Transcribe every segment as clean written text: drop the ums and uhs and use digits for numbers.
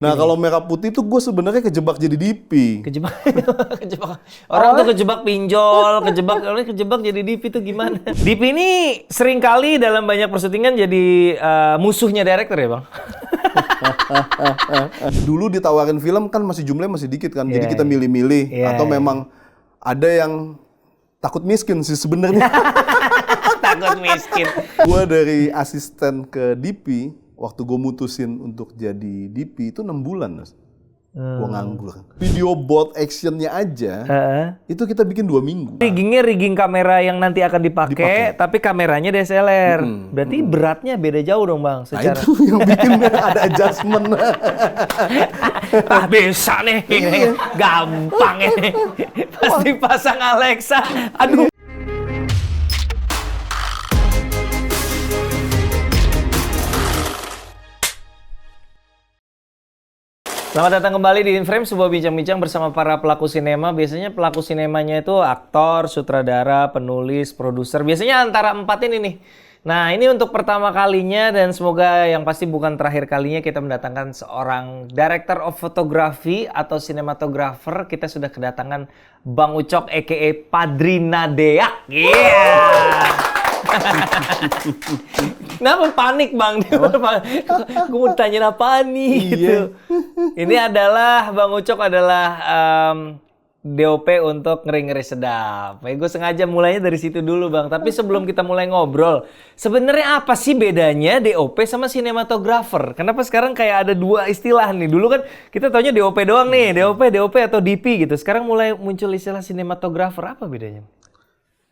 Nah kalau merah putih tuh gue sebenarnya kejebak jadi DP. Kejebak, kejebak. Orang tuh kejebak pinjol, kejebak jadi DP tuh gimana? DP ini seringkali dalam banyak persyutingan jadi musuhnya director ya bang? Dulu ditawarin film kan masih jumlahnya masih dikit kan, jadi Iya, kita iya. milih-milih. Iya, Atau iya. memang ada yang takut miskin sih sebenarnya. Takut miskin. Gue dari asisten ke DP, waktu gue mutusin untuk jadi DP itu 6 bulan, Mas. Gue nganggur. Video board actionnya aja, itu kita bikin 2 minggu. Riggingnya rigging kamera yang nanti akan dipakai, tapi kameranya DSLR. Berarti beratnya beda jauh dong bang, Nah secara. itu yang bikin ada adjustment. Ah bisa nih, gampang ini. Pasti pasang Alexa. Aduh. Selamat datang kembali di Inframe, sebuah bincang-bincang bersama para pelaku sinema. Biasanya pelaku sinemanya itu aktor, sutradara, penulis, produser. Biasanya antara 4 ini nih. Nah, ini untuk pertama kalinya dan semoga yang pasti bukan terakhir kalinya kita mendatangkan seorang director of photography atau cinematographer. Kita sudah kedatangan Bang Ucok aka Padrina Deak. Kenapa panik bang? Gue mau tanya apa nih gitu. Ini adalah Bang Ucok adalah DOP untuk Ngeri-Ngeri Sedap. Gue sengaja mulainya dari situ dulu bang. Tapi sebelum kita mulai ngobrol, sebenarnya apa sih bedanya DOP sama sinematografer? Kenapa sekarang kayak ada dua istilah nih? Dulu kan kita taunya DOP doang nih, DOP atau DP gitu. Sekarang mulai muncul istilah sinematografer. Apa bedanya?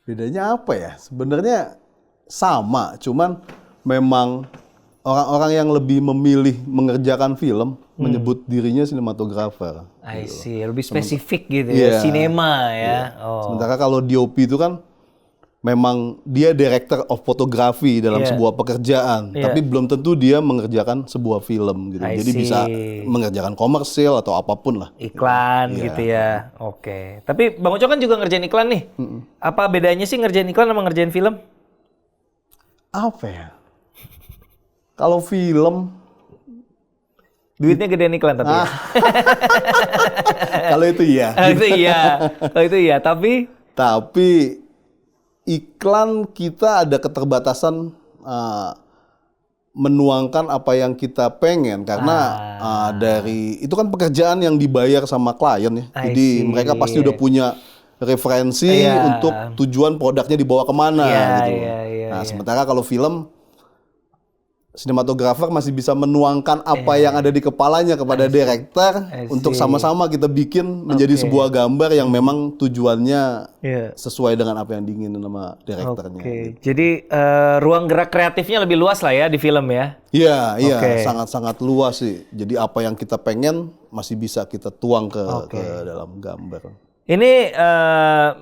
Bedanya apa ya? Sebenarnya sama, cuman memang orang-orang yang lebih memilih mengerjakan film menyebut dirinya sinematografer. I see, lebih spesifik gitu Iya. ya, sinema ya. Iya. Oh. Sementara kalau DOP itu kan memang dia director of photography dalam Iya. sebuah pekerjaan, Iya. tapi belum tentu dia mengerjakan sebuah film gitu. I Jadi bisa see. mengerjakan komersil atau apapun lah. Iklan Iya. gitu ya. Oke. Tapi Bang Ucok kan juga ngerjain iklan nih. Apa bedanya sih ngerjain iklan sama ngerjain film? Apa ya? Kalau film, Duitnya gedean iklan tapi ya. kalau itu iya. Itu iya. Kalau itu iya, Tapi iklan kita ada keterbatasan menuangkan apa yang kita pengen karena dari itu kan pekerjaan yang dibayar sama klien ya. I Jadi see. mereka pasti udah punya referensi Iya. untuk tujuan produknya dibawa kemana Iya, gitu. iya, Nah, iya. sementara kalau film sinematografer masih bisa menuangkan apa yang ada di kepalanya kepada director I untuk see. sama-sama kita bikin menjadi sebuah gambar yang memang tujuannya Iya. sesuai dengan apa yang diinginin sama direkturnya. Oke. Jadi ruang gerak kreatifnya lebih luas lah ya di film ya. Iya, iya, Oke. sangat-sangat luas sih. Jadi apa yang kita pengen masih bisa kita tuang ke dalam gambar. Ini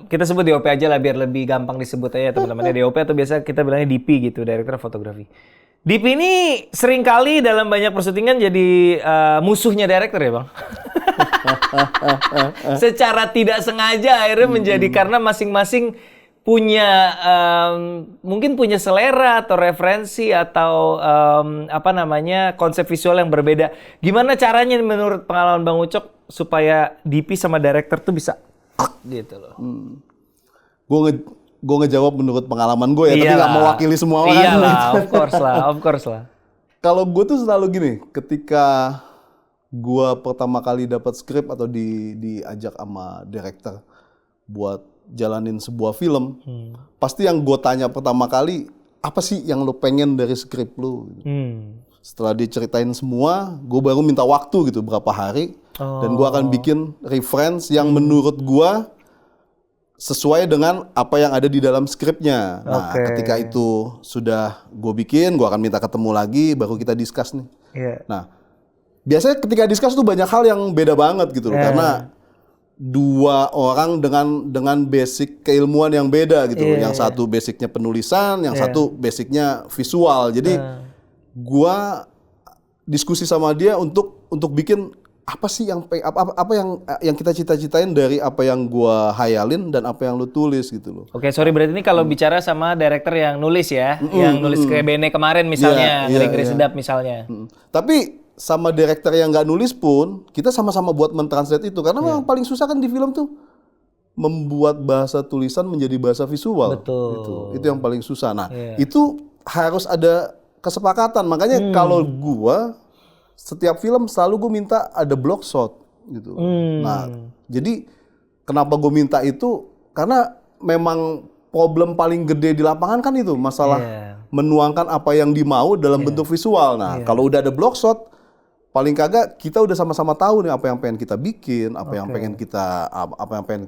kita sebut DOP aja lah biar lebih gampang disebut aja teman-teman. DOP atau biasa kita bilangnya DP gitu, Director Fotografi. DP ini seringkali dalam banyak persyutingan jadi musuhnya director ya bang? Secara tidak sengaja akhirnya menjadi karena masing-masing punya mungkin punya selera atau referensi atau apa namanya konsep visual yang berbeda. Gimana caranya menurut pengalaman Bang Ucok supaya DP sama director tuh bisa gitu loh? Gue ngejawab menurut pengalaman gue ya, tapi nggak mewakili semua orang. Iyalah, of course lah. Kalau gue tuh selalu gini, ketika gue pertama kali dapat skrip atau diajak sama director buat jalanin sebuah film, pasti yang gue tanya pertama kali, apa sih yang lo pengen dari skrip lo? Setelah diceritain semua, gue baru minta waktu gitu berapa hari, dan gue akan bikin reference yang menurut gue sesuai dengan apa yang ada di dalam skripnya. Nah, ketika itu sudah gue bikin, gue akan minta ketemu lagi, baru kita discuss nih. Iya. Nah, biasanya ketika discuss tuh banyak hal yang beda banget gitu loh, karena dua orang dengan basic keilmuan yang beda gitu loh. Yang satu basicnya penulisan, yang satu basicnya visual. Jadi gue diskusi sama dia untuk bikin apa sih yang apa yang kita cita-citain dari apa yang gua hayalin dan apa yang lu tulis gitu loh. Oke, sorry berarti ini kalau bicara sama director yang nulis ya, yang nulis kayak Bene kemarin misalnya, Ngeri-Ngeri Sedap misalnya. Tapi sama director yang nggak nulis pun kita sama-sama buat mentranslate itu karena memang paling susah kan di film tuh membuat bahasa tulisan menjadi bahasa visual. Betul. Itu yang paling susah. Nah, itu harus ada kesepakatan. Makanya kalau gua setiap film selalu gue minta ada block shot gitu. Nah, jadi kenapa gue minta itu? Karena memang problem paling gede di lapangan kan itu masalah menuangkan apa yang dimau dalam bentuk visual. Nah, kalau udah ada block shot, paling kagak kita udah sama-sama tahu nih apa yang pengen kita bikin, apa yang pengen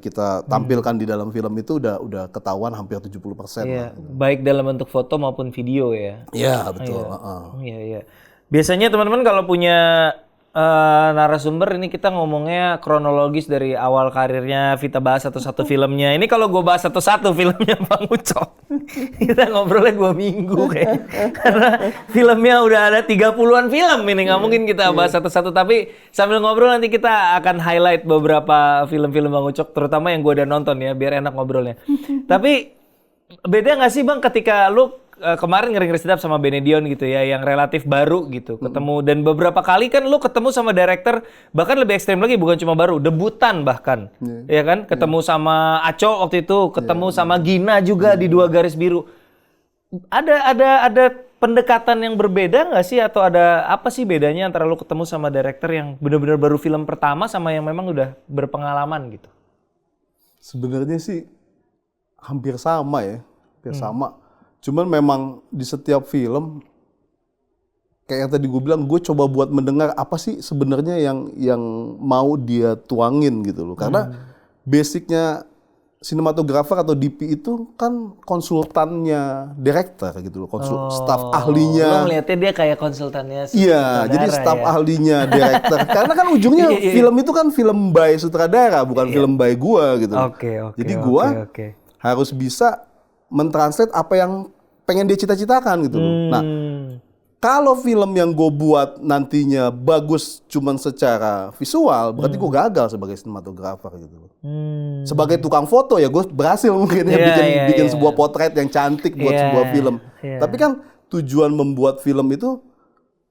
kita tampilkan di dalam film itu udah ketahuan hampir 70%. Iya, baik dalam bentuk foto maupun video ya. Iya, betul. Iya. Biasanya teman-teman kalau punya narasumber ini kita ngomongnya kronologis dari awal karirnya, Vita bahas satu-satu filmnya. Ini kalau gue bahas satu-satu filmnya Bang Ucok, kita ngobrolnya 2 minggu kayaknya. Karena filmnya udah ada 30-an film ini, nggak mungkin kita bahas satu-satu. Tapi sambil ngobrol nanti kita akan highlight beberapa film-film Bang Ucok, terutama yang gue udah nonton ya, biar enak ngobrolnya. Tapi beda nggak sih Bang ketika lu kemarin Ngeri Sedap sama Benedion gitu ya, yang relatif baru gitu, ketemu dan beberapa kali kan lu ketemu sama director bahkan lebih ekstrem lagi, bukan cuma baru, debutan bahkan, ya kan, ketemu sama Aco waktu itu, ketemu sama Gina juga di Dua Garis Biru. Ada pendekatan yang berbeda nggak sih, atau ada apa sih bedanya antara lu ketemu sama director yang benar-benar baru film pertama sama yang memang udah berpengalaman gitu? Sebenarnya sih hampir sama ya, sama. Cuman memang di setiap film kayak yang tadi gue bilang, gue coba buat mendengar apa sih sebenarnya yang mau dia tuangin gitu loh. Karena basicnya sinematografer atau DP itu kan konsultannya director gitu loh, staf ahlinya. Lo ngeliatnya dia kayak konsultannya. Iya, jadi staf ahlinya director. Karena kan ujungnya film itu kan film by sutradara, bukan film by gua gitu. Jadi gua harus bisa mentranslate apa yang pengen dia cita-citakan gitu loh. Nah, kalau film yang gue buat nantinya bagus cuman secara visual, berarti gue gagal sebagai sinematografer gitu loh. Sebagai tukang foto ya gue berhasil mungkin ya bikin sebuah potret yang cantik buat sebuah film. Tapi kan tujuan membuat film itu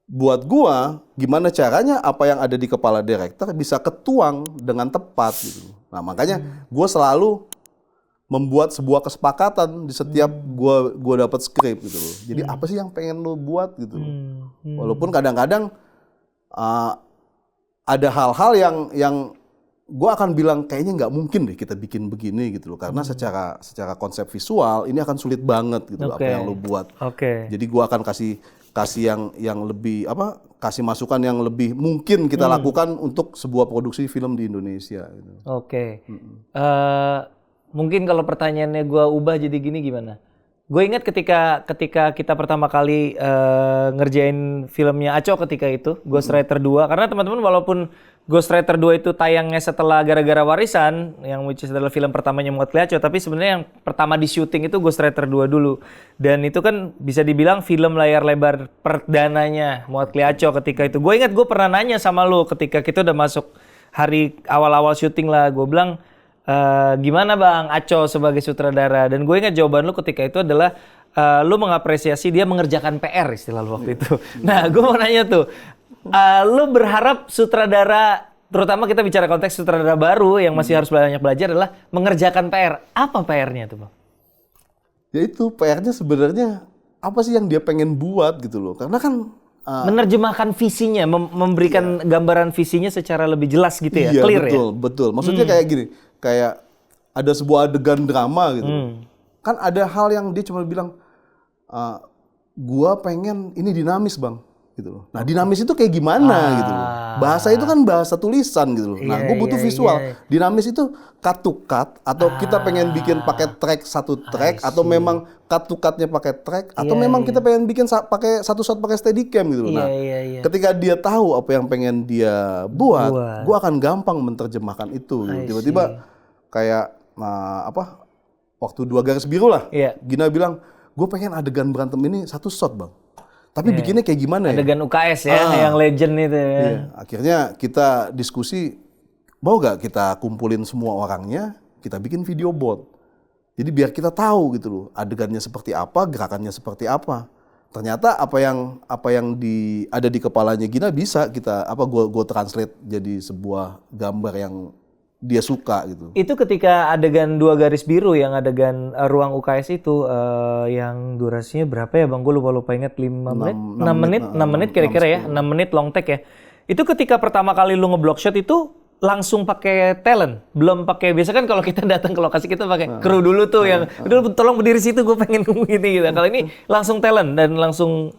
buat gue gimana caranya apa yang ada di kepala director bisa ketuang dengan tepat gitu. Nah, makanya gue selalu membuat sebuah kesepakatan di setiap gua dapat skrip gitu loh. Jadi apa sih yang pengen lo buat gitu loh. Walaupun kadang-kadang ada hal-hal yang gua akan bilang kayaknya nggak mungkin deh kita bikin begini gitu loh. Karena secara konsep visual ini akan sulit banget gitu apa yang lo buat. Jadi gua akan kasih yang lebih kasih masukan yang lebih mungkin kita lakukan untuk sebuah produksi film di Indonesia gitu. Mungkin kalau pertanyaannya gue ubah jadi gini gimana? Gue ingat ketika kita pertama kali ngerjain filmnya Aco ketika itu, Ghost Rider 2. Karena teman-teman walaupun Ghost Rider 2 itu tayangnya setelah Gara-Gara Warisan, yang which is adalah film pertamanya Mowatli Aco, tapi sebenarnya yang pertama di syuting itu Ghost Rider 2 dulu. Dan itu kan bisa dibilang film layar lebar perdananya Mowatli Aco ketika itu. Gue ingat gue pernah nanya sama lo ketika kita udah masuk hari awal-awal syuting lah, gue bilang, gimana Bang Aco sebagai sutradara? Dan gue ingat jawaban lu ketika itu adalah lu mengapresiasi dia mengerjakan PR istilah lu waktu itu. Nah, gue mau nanya tuh, lu berharap sutradara, terutama kita bicara konteks sutradara baru yang masih harus banyak belajar, adalah mengerjakan PR. Apa PR-nya tuh Bang? Ya itu PR-nya sebenarnya apa sih yang dia pengen buat gitu loh. Karena kan menerjemahkan visinya, memberikan gambaran visinya secara lebih jelas gitu ya, clear ya? Betul. Maksudnya kayak gini, kayak ada sebuah adegan drama gitu. Kan ada hal yang dia cuma bilang, gua pengen ini dinamis Bang. Gitu loh. Nah dinamis itu kayak gimana gitu loh. Bahasa itu kan bahasa tulisan gitu loh. Nah gue butuh visual. Dinamis itu cut to cut, atau kita pengen bikin pakai track satu track, atau memang cut to cutnya pakai track, atau memang kita pengen bikin pakai satu shot pakai steadicam gitu loh. Nah ketika dia tahu apa yang pengen dia buat, gue akan gampang menerjemahkan itu. Gitu. Tiba-tiba kayak waktu Dua Garis Biru lah, Gina bilang, gue pengen adegan berantem ini satu shot Bang. Tapi bikinnya kayak gimana ya? Adegan UKS ya, yang legend itu ya. Iya. Akhirnya kita diskusi, mau gak kita kumpulin semua orangnya, kita bikin video board. Jadi biar kita tahu gitu loh, adegannya seperti apa, gerakannya seperti apa. ternyata apa yang ada di kepalanya Gina bisa gue translate jadi sebuah gambar yang dia suka gitu. Itu ketika adegan 2 garis biru yang adegan ruang UKS itu yang durasinya berapa ya Bang? Gue lupa ingat 6 menit kira-kira ya, 6 menit long take ya. Itu ketika pertama kali lu nge-block shot itu langsung pakai talent, belum pakai, biasa kan kalau kita datang ke lokasi kita pakai kru dulu tuh yang udah tolong berdiri situ gue pengen gini gitu. Kalau ini langsung talent dan langsung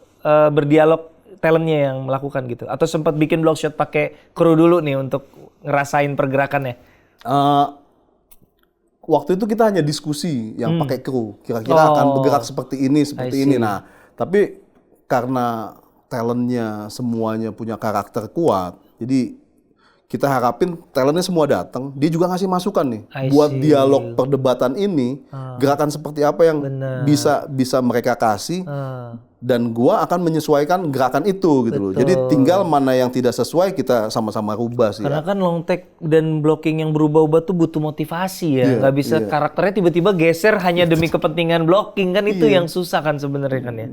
berdialog talentnya yang melakukan gitu. Atau sempat bikin block shot pakai kru dulu nih untuk ngerasain pergerakannya. Waktu itu kita hanya diskusi yang pakai kru, kira-kira akan bergerak seperti ini. Nah, tapi karena talentnya semuanya punya karakter kuat, jadi kita harapin talentnya semua datang, dia juga ngasih masukan nih buat dialog perdebatan ini, gerakan seperti apa yang bisa mereka kasih, dan gua akan menyesuaikan gerakan itu gitu loh. Jadi tinggal mana yang tidak sesuai kita sama-sama rubah sih. Karena kan long take dan blocking yang berubah-ubah tuh butuh motivasi ya, nggak bisa karakternya tiba-tiba geser hanya demi kepentingan blocking kan itu yang susah kan sebenarnya kan ya.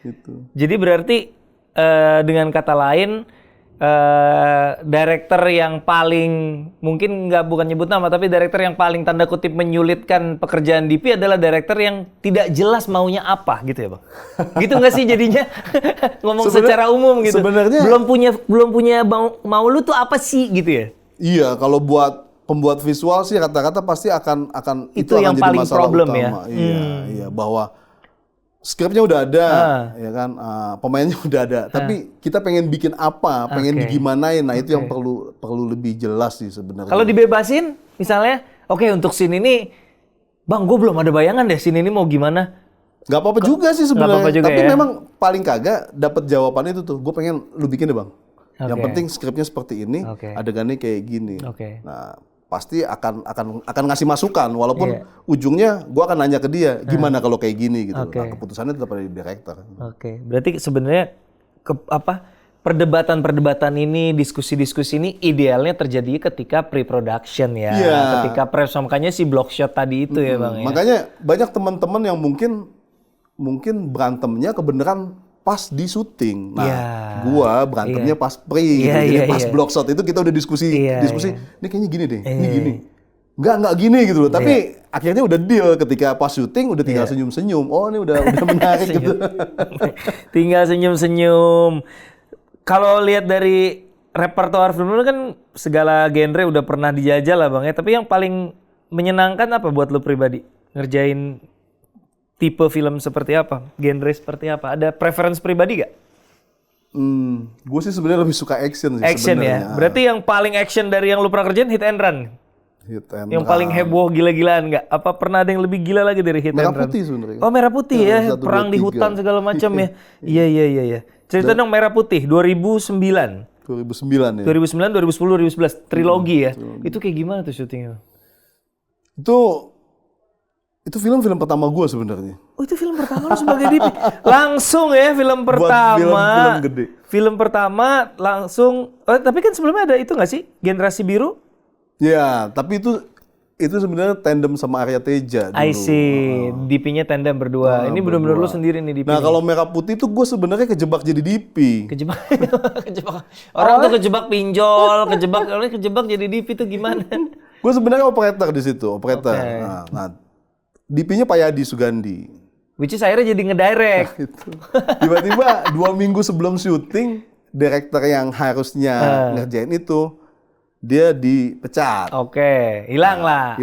Gitu. Jadi berarti dengan kata lain director yang paling mungkin bukan nyebut nama tapi director yang paling tanda kutip menyulitkan pekerjaan DP adalah director yang tidak jelas maunya apa gitu ya Bang. Gitu nggak sih jadinya ngomong secara umum gitu. Sebenarnya belum punya mau lu tuh apa sih gitu ya. Iya, kalau buat pembuat visual sih kata-kata pasti akan itu yang akan jadi paling masalah problem utama. ya. Iya, bahwa skripnya udah ada, ya kan, pemainnya udah ada, tapi kita pengen bikin apa, pengen digimanain, nah itu yang perlu lebih jelas sih sebenarnya. Kalau dibebasin, misalnya, oke untuk scene ini, Bang, gue belum ada bayangan deh scene ini mau gimana. Gak apa-apa juga sih sebenarnya, tapi ya? memang paling kagak dapat jawaban itu tuh, gue pengen lu bikin deh Bang. Yang penting skripnya seperti ini, adegannya kayak gini. Nah, pasti akan ngasih masukan walaupun ujungnya gua akan nanya ke dia gimana kalau kayak gini gitu. Nah, keputusannya tetap ada di director. Berarti sebenarnya perdebatan ini, diskusi-diskusi ini idealnya terjadi ketika pre-production ya. Ketika prep, makanya si block shot tadi itu ya Bang ya. Makanya banyak teman-teman yang mungkin berantemnya kebenaran pas di syuting. Nah, gua berantemnya pas pre gitu. Jadi pas block shot itu kita udah diskusi. Ini kayaknya gini deh, ini gini. Enggak gini gitu loh. Tapi akhirnya udah deal ketika pas syuting udah tinggal senyum-senyum. Oh, ini udah menarik gitu. Tinggal senyum-senyum. Kalau lihat dari repertoar film lu kan segala genre udah pernah dijajal lah Bang ya. Tapi yang paling menyenangkan apa buat lu pribadi? Ngerjain tipe film seperti apa? Genre seperti apa? Ada preference pribadi gak? Gue sih sebenarnya lebih suka action sih. Action ya? Berarti yang paling action dari yang lu pernah kerjain hit and run? Yang paling heboh gila-gilaan gak? Apa pernah ada yang lebih gila lagi dari hit and run? Merah Putih sebenarnya. Oh Merah Putih ya? Perang di hutan segala macam ya? Iya. Cerita dong Merah Putih 2009 ya? 2009, 2010, 2011. Trilogi ya? Itu kayak gimana tuh syutingnya? Itu film pertama gue sebenarnya. Oh itu film pertama lu sebagai DP? Langsung ya film pertama. Buat film gede. Film pertama langsung. Tapi kan sebelumnya ada itu nggak sih? Generasi Biru? Ya, tapi itu sebenarnya tandem sama Arya Teja dulu. I see. DP-nya tandem berdua. Ini benar-benar lu sendiri nih DP. Nah kalau Merah Putih tuh gue sebenarnya kejebak jadi DP. Kejebak. Orang tuh kejebak pinjol, kejebak jadi DP tuh gimana? Gue sebenarnya operator di situ, operator. Nah DP-nya Pak Yadi Sugandi. Which is akhirnya jadi ngedirect. Nah, itu. Tiba-tiba 2 minggu sebelum syuting, direktur yang harusnya ngerjain itu, dia dipecat. Hilang lah.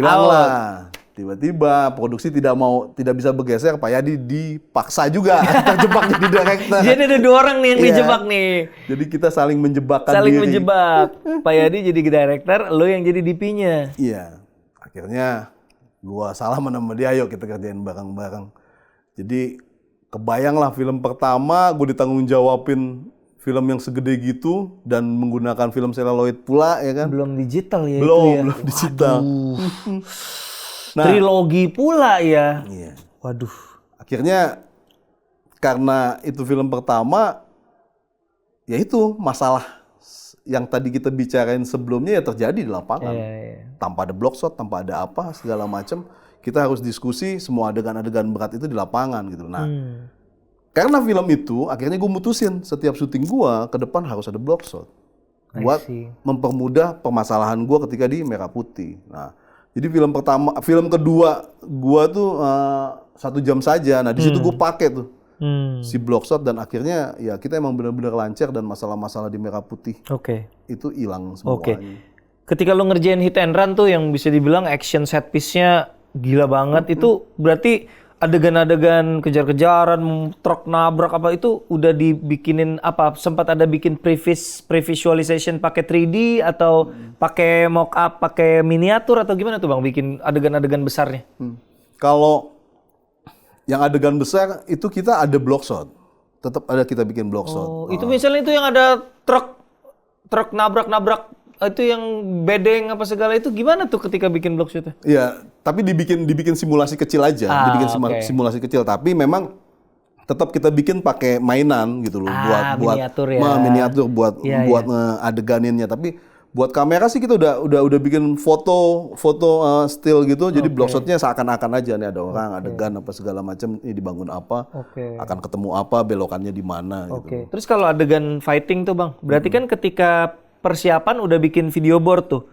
Tiba-tiba produksi tidak bisa bergeser, Pak Yadi dipaksa juga terjebak jadi direktur. Jadi ada 2 orang nih yang dijebak nih. Jadi kita saling menjebakkan diri. menjebak. Pak Yadi jadi direktur, lo yang jadi DP-nya. Iya. Akhirnya gua salaman sama dia, ayo kita kerjain bareng-bareng. Jadi kebayanglah film pertama gue ditanggung jawabin film yang segede gitu dan menggunakan film celluloid pula ya kan. Belum digital ya belum digital. Nah, trilogi pula ya. Iya. Waduh. Akhirnya karena itu film pertama, ya itu masalah yang tadi kita bicarain sebelumnya ya terjadi di lapangan. Tanpa ada block shot, tanpa ada apa, segala macam. Kita harus diskusi semua adegan-adegan berat itu di lapangan gitu. Nah, Karena film itu, akhirnya gue mutusin setiap syuting gue ke depan harus ada block shot. Buat mempermudah permasalahan gue ketika di Merah Putih. Nah, jadi film kedua gue tuh 1 jam saja. Nah, di situ gue pakai tuh si block shot dan akhirnya ya kita emang benar-benar lancar dan masalah-masalah di Merah Putih itu hilang semuanya. Ketika lo ngerjain hit and run tuh yang bisa dibilang action set piece-nya gila banget, itu berarti adegan-adegan kejar-kejaran, truk nabrak apa itu udah dibikinin apa? Sempat ada bikin pre-visualization pakai 3D atau pakai mock up, pakai miniatur atau gimana tuh Bang bikin adegan-adegan besarnya? Kalau yang adegan besar itu kita ada block shot. Tetap ada kita bikin block shot. Itu misalnya itu yang ada truk nabrak-nabrak itu yang bedeng apa segala itu gimana tuh ketika bikin block shotnya? Iya, tapi dibikin simulasi kecil aja, simulasi kecil. Tapi memang tetap kita bikin pakai mainan gitu loh, buat miniatur buat adeganinnya. Tapi buat kamera sih kita udah bikin foto still gitu. Jadi block shotnya seakan-akan aja nih ada orang, adegan apa segala macam, ini dibangun apa, akan ketemu apa, belokannya di mana. Gitu. Terus kalau adegan fighting tuh Bang, berarti kan ketika persiapan udah bikin video board tuh.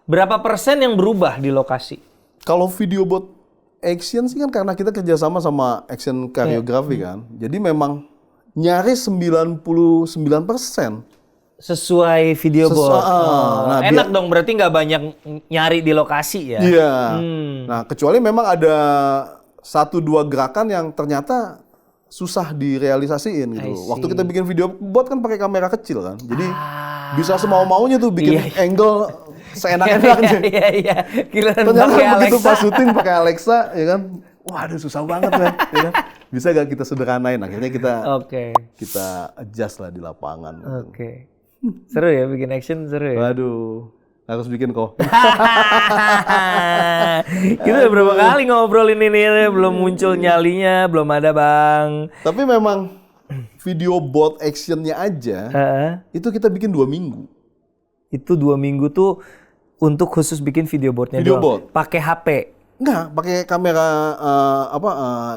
Berapa persen yang berubah di lokasi? Kalau video board action sih kan karena kita kerjasama sama action choreography kan. Jadi memang nyaris 99%. Sesuai video board. Nah, enak dong berarti nggak banyak nyari di lokasi ya? Iya. Nah kecuali memang ada 1-2 gerakan yang ternyata susah direalisasiin gitu. Waktu kita bikin video buat kan pakai kamera kecil kan. Jadi bisa semau-maunya tuh bikin angle seenak-enaknya. Iya. Ternyata begitu pas syuting pakai Alexa ya kan. Waduh susah banget kan. Ya kan? Bisa gak kita sederhanain? Akhirnya kita adjust lah di lapangan. Seru ya bikin action, seru ya. Waduh. Harus bikin kok. Kita udah berapa kali ngobrolin ini, belum muncul nyalinya, belum ada Bang. Tapi memang video board actionnya aja, itu kita bikin 2 minggu. Itu 2 minggu tuh untuk khusus bikin video boardnya doang? Pakai HP? Enggak, pakai kamera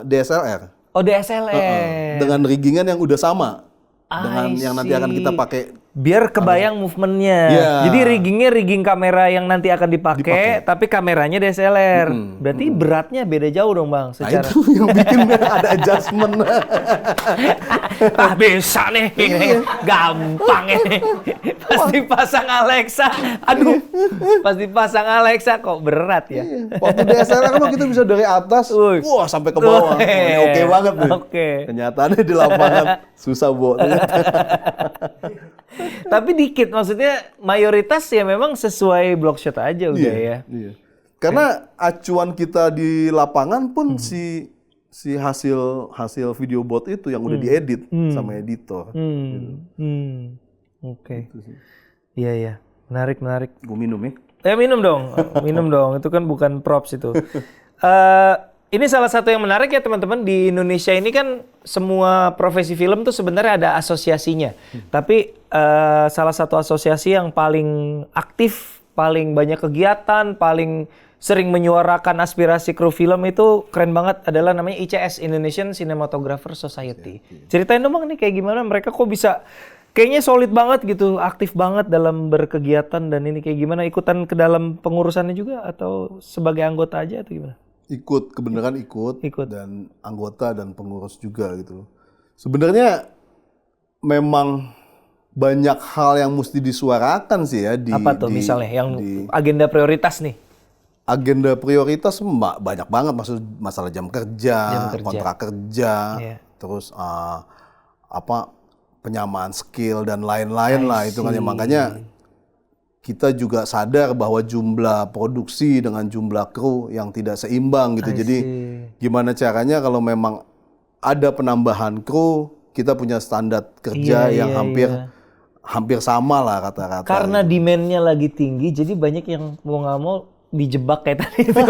DSLR. Oh DSLR. Dengan riggingan yang udah sama. Dengan yang nanti akan kita pakai. Biar kebayang movementnya. Jadi rigging kamera yang nanti akan dipakai, tapi kameranya DSLR. Berarti beratnya beda jauh dong Bang. Secara... Nah, itu yang bikin ada adjustment. Bisa nih, gampang ini. Pasti pasang Alexa. Aduh, pasti pasang Alexa kok berat ya. Waktu DSLR kan kita bisa dari atas, wah sampai ke bawah. Ini oke banget nih. Kenyataannya di lapangan susah Tapi dikit, maksudnya mayoritas ya memang sesuai block shot aja udah ya. Iya. Karena acuan kita di lapangan pun si hasil video board itu yang udah diedit sama editor. Oke. Iya. Menarik. Gue minum ya? Minum dong. Itu kan bukan props itu. Ini salah satu yang menarik ya teman-teman, di Indonesia ini kan semua profesi film tuh sebenarnya ada asosiasinya. Tapi salah satu asosiasi yang paling aktif, paling banyak kegiatan, paling sering menyuarakan aspirasi kru film itu keren banget adalah namanya ICS, Indonesian Cinematographer Society. Ceritain dong Bang nih kayak gimana mereka kok bisa kayaknya solid banget gitu, aktif banget dalam berkegiatan dan ini kayak gimana, ikutan ke dalam pengurusannya juga atau sebagai anggota aja atau gimana? Ikut dan anggota dan pengurus juga gitu. Sebenarnya memang banyak hal yang mesti disuarakan sih ya di apa tuh misalnya yang agenda prioritas nih? Agenda prioritas banyak banget, masalah jam kerja, kontrak kerja, terus penyamaan skill dan lain-lain lah itu kan ya, makanya kita juga sadar bahwa jumlah produksi dengan jumlah kru yang tidak seimbang gitu. Jadi gimana caranya kalau memang ada penambahan kru, kita punya standar kerja yang hampir sama lah rata-rata. Karena demand-nya lagi tinggi, jadi banyak yang mau nggak mau dijebak kayak tadi itu.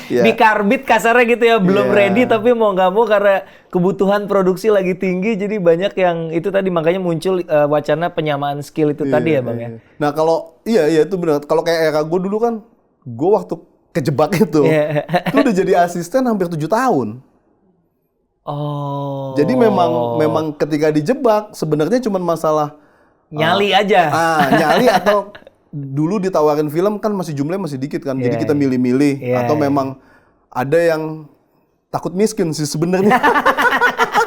Dikarbit kasarnya gitu ya, belum ready tapi mau nggak mau karena kebutuhan produksi lagi tinggi, jadi banyak yang itu tadi makanya muncul wacana penyamaan skill itu tadi ya Bang ya. Nah kalau itu benar, kalau kayak era gue dulu kan, gue waktu kejebak itu udah jadi asisten hampir 7 tahun. Oh. Jadi memang ketika dijebak sebenarnya cuma masalah nyali aja. Nyali atau dulu ditawarin film kan masih jumlahnya masih dikit kan. Jadi kita milih-milih atau memang ada yang takut miskin sih sebenarnya.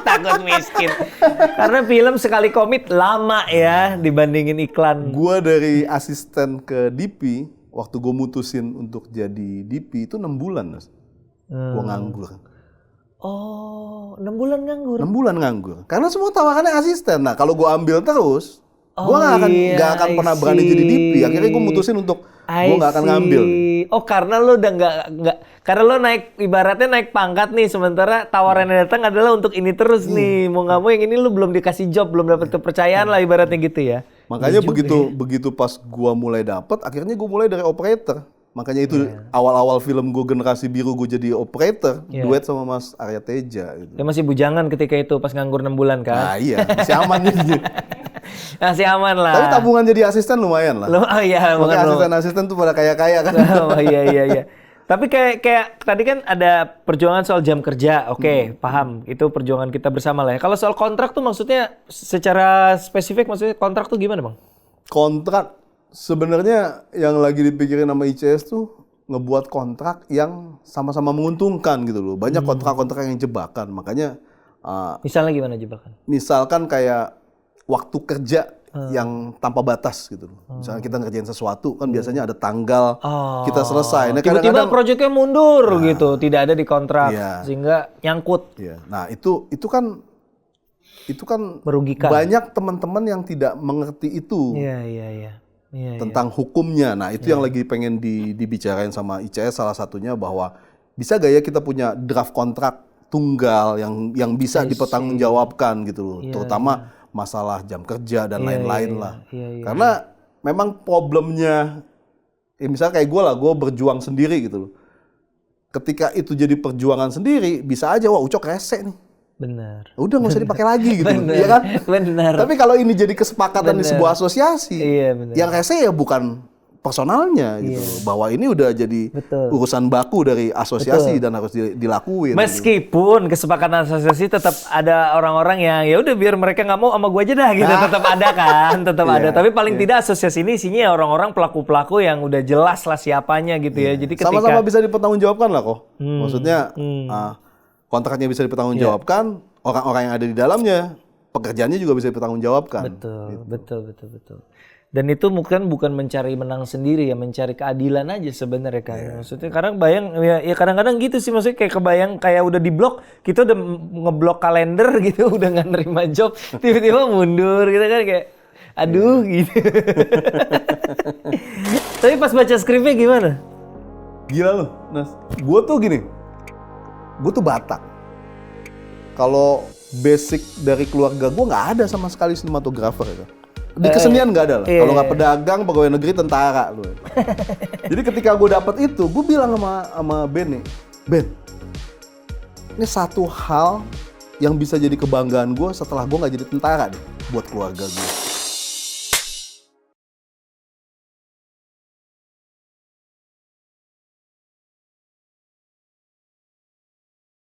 Takut miskin. Karena film sekali komit lama ya dibandingin iklan. Gua dari asisten ke DP waktu gue mutusin untuk jadi DP itu 6 bulan, Mas. Gue nganggur. Oh, 6 bulan nganggur. 6 bulan nganggur. Karena semua tawarannya asisten. Nah, kalau gue ambil terus, gue nggak akan pernah berani jadi DP. Akhirnya gue mutusin untuk gue nggak akan ngambil. Oh, karena lo udah nggak karena lo ibaratnya naik pangkat nih, sementara tawaran yang datang adalah untuk ini terus nih. Mau nggak mau yang ini lo belum dikasih job, belum dapat kepercayaan lah ibaratnya gitu ya. Makanya begitu pas gue mulai dapat, akhirnya gue mulai dari operator. Makanya itu awal-awal film gue Generasi Biru gue jadi operator, duet sama Mas Arya Teja. Gitu. Dia masih bujangan ketika itu pas nganggur 6 bulan kan? Nah iya, masih aman jadi. Masih aman lah. Tapi tabungan jadi asisten lumayan lah. Oh iya, makanya asisten tuh pada kaya-kaya kan. Oh iya. Tapi kayak tadi kan ada perjuangan soal jam kerja, oke, paham. Itu perjuangan kita bersama lah ya. Kalau soal kontrak tuh maksudnya secara spesifik maksudnya kontrak tuh gimana Bang? Kontrak sebenarnya yang lagi dipikirin sama ICS tuh ngebuat kontrak yang sama-sama menguntungkan gitu loh. Banyak kontrak-kontrak yang jebakan, makanya misalnya gimana jebakan? Misalkan kayak waktu kerja yang tanpa batas gitu loh. Misalnya kita ngerjain sesuatu kan biasanya ada tanggal kita selesai. Nah, tiba-tiba proyeknya mundur gitu, tidak ada di kontrak sehingga nyangkut. Iya. Nah, itu kan merugikan. Banyak teman-teman yang tidak mengerti itu. Iya. Tentang hukumnya. Nah, itu yang lagi pengen dibicarain sama ICS salah satunya bahwa bisa gak ya kita punya draft kontrak tunggal yang bisa dipertanggungjawabkan gitu loh. Terutama masalah jam kerja dan lain-lain lah. Karena memang problemnya misalnya kayak gue lah, gue berjuang sendiri gitu loh. Ketika itu jadi perjuangan sendiri, bisa aja wah Ucok rese nih. Benar. Udah nggak usah dipakai lagi gitu, ya kan? Benar. Tapi kalau ini jadi kesepakatan di sebuah asosiasi, yang rese ya bukan personalnya gitu, bahwa ini udah jadi urusan baku dari asosiasi dan harus dilakuin. Meskipun kesepakatan asosiasi tetap ada orang-orang yang ya udah biar mereka nggak mau sama gue aja dah gitu, tetap ada kan, tetap ada. Tapi paling tidak asosiasi ini isinya orang-orang pelaku-pelaku yang udah jelas lah siapanya gitu ya. Jadi ketika sama-sama bisa dipertanggungjawabkan lah kok. Maksudnya kontraknya bisa dipertanggungjawabkan, orang-orang yang ada di dalamnya, pekerjaannya juga bisa dipertanggungjawabkan. Betul. Dan itu bukan mencari menang sendiri ya, mencari keadilan aja sebenarnya kan. Maksudnya kadang ya kadang-kadang gitu sih, maksudnya kayak kebayang kayak udah diblok, kita udah ngeblok kalender gitu, udah nggak nerima job, tiba-tiba mundur gitu kan kayak aduh gitu. Tapi pas baca skripnya gimana? Gila loh, Nas. Gue tuh gini. Gue tuh Batak. Kalau basic dari keluarga gue nggak ada sama sekali sinematografer ya. Di kesenian nggak ada lah. Kalau nggak pedagang, pegawai negeri, tentara. Jadi ketika gue dapet itu, gue bilang sama Ben nih, Ben, ini satu hal yang bisa jadi kebanggaan gue setelah gue nggak jadi tentara deh buat keluarga gue.